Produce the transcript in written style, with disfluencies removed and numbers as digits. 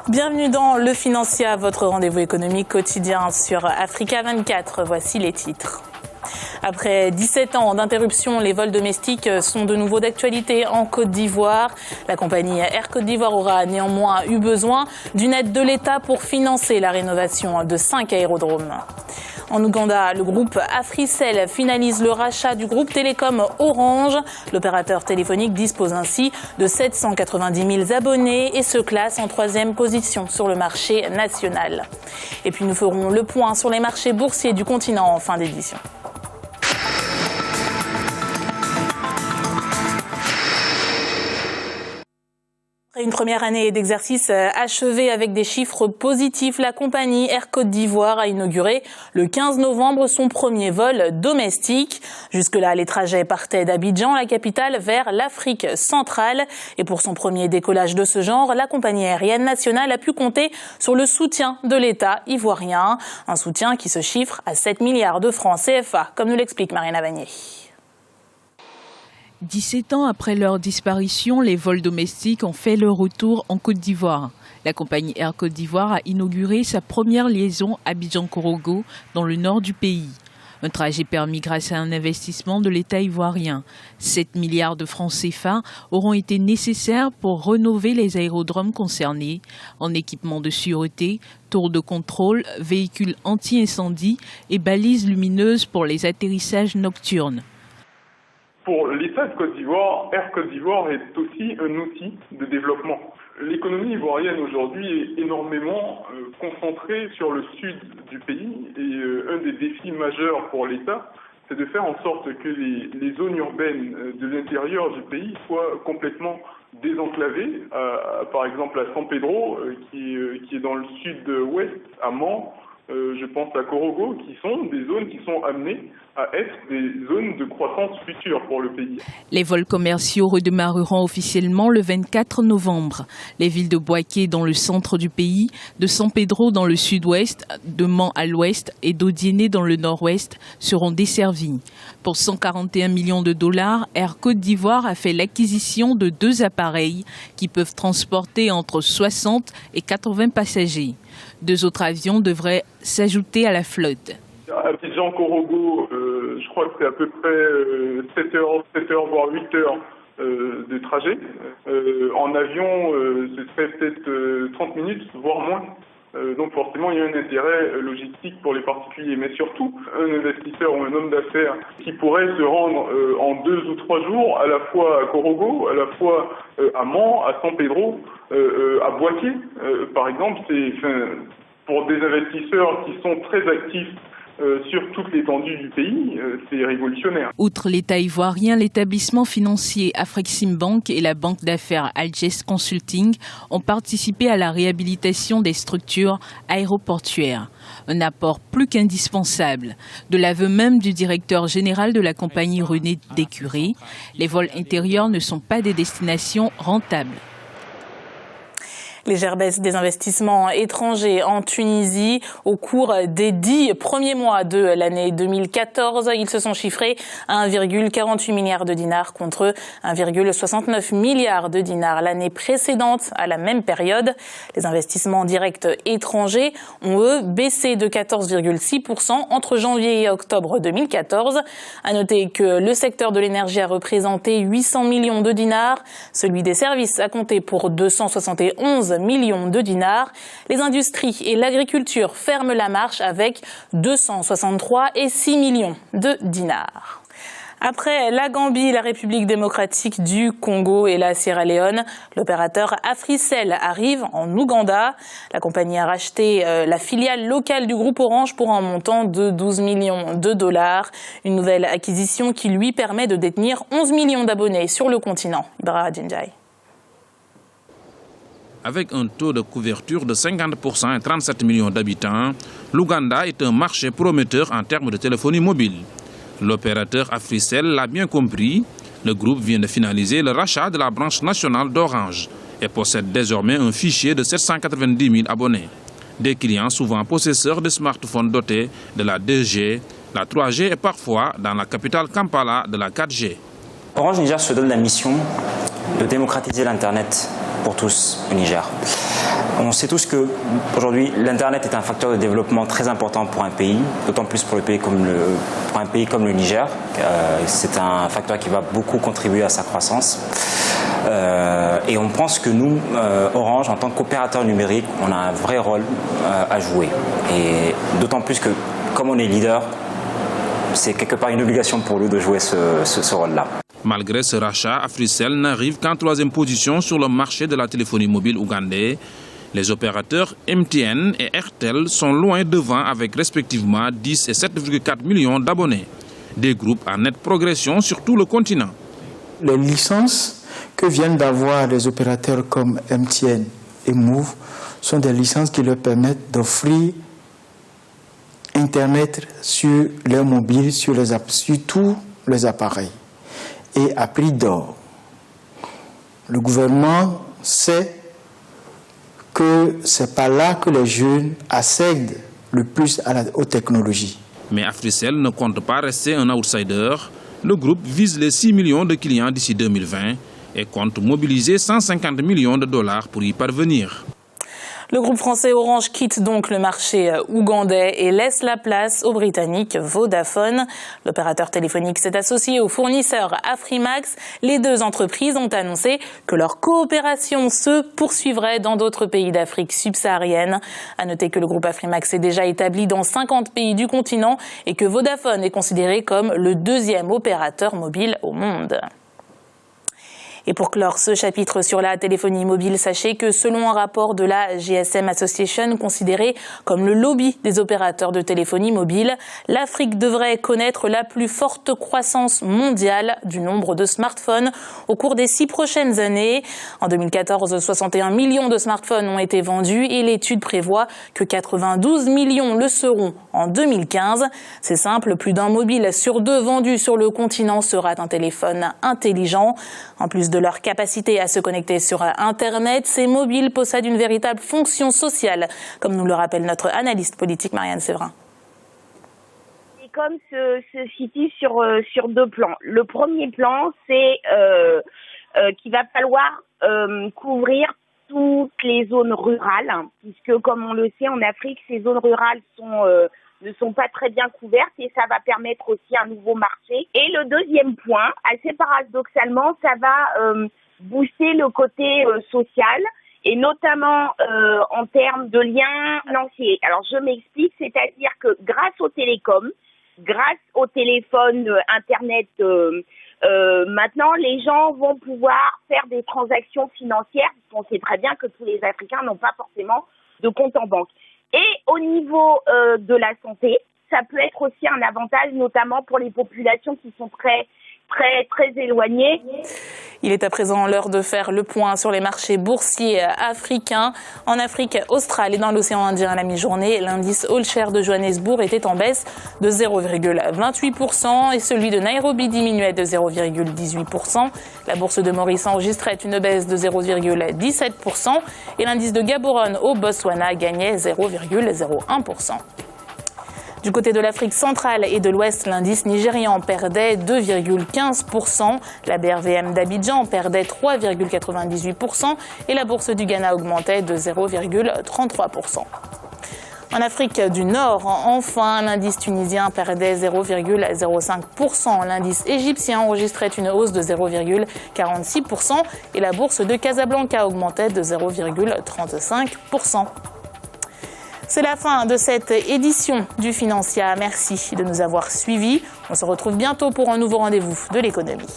Bienvenue dans Le Financial, votre rendez-vous économique quotidien sur Africa 24. Voici les titres. Après 17 ans d'interruption, les vols domestiques sont de nouveau d'actualité en Côte d'Ivoire. La compagnie Air Côte d'Ivoire aura néanmoins eu besoin d'une aide de l'État pour financer la rénovation de 5 aérodromes. En Ouganda, le groupe Africell finalise le rachat du groupe télécom Orange. L'opérateur téléphonique dispose ainsi de 790 000 abonnés et se classe en 3e position sur le marché national. Et puis nous ferons le point sur les marchés boursiers du continent en fin d'édition. Après une première année d'exercice achevée avec des chiffres positifs, la compagnie Air Côte d'Ivoire a inauguré le 15 novembre son premier vol domestique. Jusque-là, les trajets partaient d'Abidjan, la capitale, vers l'Afrique centrale. Et pour son premier décollage de ce genre, la compagnie aérienne nationale a pu compter sur le soutien de l'État ivoirien. Un soutien qui se chiffre à 7 milliards de francs CFA, comme nous l'explique Marina Vanier. 17 ans après leur disparition, les vols domestiques ont fait leur retour en Côte d'Ivoire. La compagnie Air Côte d'Ivoire a inauguré sa première liaison Abidjan-Korogo dans le nord du pays. Un trajet permis grâce à un investissement de l'État ivoirien. 7 milliards de francs CFA auront été nécessaires pour rénover les aérodromes concernés en équipement de sûreté, tours de contrôle, véhicules anti-incendie et balises lumineuses pour les atterrissages nocturnes. Pour l'État de Côte d'Ivoire, Air Côte d'Ivoire est aussi un outil de développement. L'économie ivoirienne aujourd'hui est énormément concentrée sur le sud du pays et un des défis majeurs pour l'État, c'est de faire en sorte que les zones urbaines de l'intérieur du pays soient complètement désenclavées. Par exemple à San Pedro, qui est dans le sud-ouest, à Mans, je pense à Korogo, qui sont des zones qui sont amenées à être des zones de croissance future pour le pays. Les vols commerciaux redémarreront officiellement le 24 novembre. Les villes de Boaké dans le centre du pays, de San Pedro dans le sud-ouest, de Mans à l'ouest et d'Odiéné dans le nord-ouest seront desservies. Pour 141 millions de dollars, Air Côte d'Ivoire a fait l'acquisition de 2 appareils qui peuvent transporter entre 60 et 80 passagers. 2 autres avions devraient s'ajouter à la flotte. Abidjan-Korogo, je crois que c'est à peu près 7 heures, voire 8 heures de trajet. En avion, ce serait peut-être 30 minutes, voire moins. Donc forcément, il y a un intérêt logistique pour les particuliers. Mais surtout, un investisseur ou un homme d'affaires qui pourrait se rendre en 2 ou 3 jours, à la fois à Korogo, à la fois à Mans, à San Pedro, à Boaké, par exemple, pour des investisseurs qui sont très actifs sur toute l'étendue du pays, c'est révolutionnaire. Outre l'État ivoirien, l'établissement financier Afreximbank et la banque d'affaires Alges Consulting ont participé à la réhabilitation des structures aéroportuaires. Un apport plus qu'indispensable. De l'aveu même du directeur général de la compagnie René Décuré, les vols intérieurs ne sont pas des destinations rentables. Légère baisse des investissements étrangers en Tunisie. Au cours des 10 premiers mois de l'année 2014, ils se sont chiffrés à 1,48 milliard de dinars contre 1,69 milliard de dinars l'année précédente à la même période. Les investissements directs étrangers ont, eux, baissé de 14,6% entre janvier et octobre 2014. À noter que le secteur de l'énergie a représenté 800 millions de dinars. Celui des services a compté pour 271 millions de dinars. Les industries et l'agriculture ferment la marche avec 263 et 6 millions de dinars. Après la Gambie, la République démocratique du Congo et la Sierra Leone, l'opérateur Africell arrive en Ouganda. La compagnie a racheté la filiale locale du groupe Orange pour un montant de 12 millions de dollars. Une nouvelle acquisition qui lui permet de détenir 11 millions d'abonnés sur le continent. Ibra Djindjai. Avec un taux de couverture de 50% et 37 millions d'habitants, l'Ouganda est un marché prometteur en termes de téléphonie mobile. L'opérateur Africell l'a bien compris. Le groupe vient de finaliser le rachat de la branche nationale d'Orange et possède désormais un fichier de 790 000 abonnés. Des clients souvent possesseurs de smartphones dotés de la 2G, la 3G et parfois, dans la capitale Kampala, de la 4G. Orange Niger se donne la mission de démocratiser l'Internet pour tous au Niger. On sait tous qu'aujourd'hui, l'Internet est un facteur de développement très important pour un pays, d'autant plus pour un pays comme le Niger. C'est un facteur qui va beaucoup contribuer à sa croissance. Et on pense que nous, Orange, en tant qu'opérateur numérique, on a un vrai rôle à jouer. Et d'autant plus que, comme on est leader, c'est quelque part une obligation pour nous de jouer ce rôle-là. Malgré ce rachat, Africell n'arrive qu'en 3e position sur le marché de la téléphonie mobile ougandais. Les opérateurs MTN et Airtel sont loin devant avec respectivement 10 et 7,4 millions d'abonnés. Des groupes en nette progression sur tout le continent. Les licences que viennent d'avoir les opérateurs comme MTN et Move sont des licences qui leur permettent d'offrir Internet sur leur mobile, sur tous les appareils et à prix d'or. Le gouvernement sait que c'est par là que les jeunes accèdent le plus aux technologies. Mais Africell ne compte pas rester un outsider. Le groupe vise les 6 millions de clients d'ici 2020 et compte mobiliser 150 millions de dollars pour y parvenir. Le groupe français Orange quitte donc le marché ougandais et laisse la place au britannique Vodafone. L'opérateur téléphonique s'est associé au fournisseur Afrimax. Les deux entreprises ont annoncé que leur coopération se poursuivrait dans d'autres pays d'Afrique subsaharienne. À noter que le groupe Afrimax est déjà établi dans 50 pays du continent et que Vodafone est considéré comme le 2e opérateur mobile au monde. Et pour clore ce chapitre sur la téléphonie mobile, sachez que selon un rapport de la GSM Association, considéré comme le lobby des opérateurs de téléphonie mobile, l'Afrique devrait connaître la plus forte croissance mondiale du nombre de smartphones au cours des 6 prochaines années. En 2014, 61 millions de smartphones ont été vendus et l'étude prévoit que 92 millions le seront en 2015. C'est simple, plus d'un mobile sur 2 vendu sur le continent sera un téléphone intelligent. En plus de leur capacité à se connecter sur Internet, ces mobiles possèdent une véritable fonction sociale, comme nous le rappelle notre analyste politique Marianne Séverin. Les télécoms se situent sur 2 plans. Le premier plan, c'est qu'il va falloir couvrir toutes les zones rurales, puisque comme on le sait, en Afrique, ces zones rurales ne sont pas très bien couvertes et ça va permettre aussi un nouveau marché. Et le deuxième point, assez paradoxalement, ça va booster le côté social et notamment en termes de liens financiers. Alors je m'explique, c'est-à-dire que grâce aux télécoms, grâce au téléphone, Internet, maintenant les gens vont pouvoir faire des transactions financières, puisqu'on sait très bien que tous les Africains n'ont pas forcément de compte en banque. Et au niveau de la santé, ça peut être aussi un avantage, notamment pour les populations qui sont très éloignées. Il est à présent l'heure de faire le point sur les marchés boursiers africains. En Afrique australe et dans l'océan Indien à la mi-journée, l'indice All Share de Johannesburg était en baisse de 0,28% et celui de Nairobi diminuait de 0,18%. La bourse de Maurice enregistrait une baisse de 0,17% et l'indice de Gaborone au Botswana gagnait 0,01%. Du côté de l'Afrique centrale et de l'Ouest, l'indice nigérian perdait 2,15%, la BRVM d'Abidjan perdait 3,98% et la bourse du Ghana augmentait de 0,33%. En Afrique du Nord, enfin, l'indice tunisien perdait 0,05%. L'indice égyptien enregistrait une hausse de 0,46% et la bourse de Casablanca augmentait de 0,35%. C'est la fin de cette édition du Financia. Merci de nous avoir suivis. On se retrouve bientôt pour un nouveau rendez-vous de l'économie.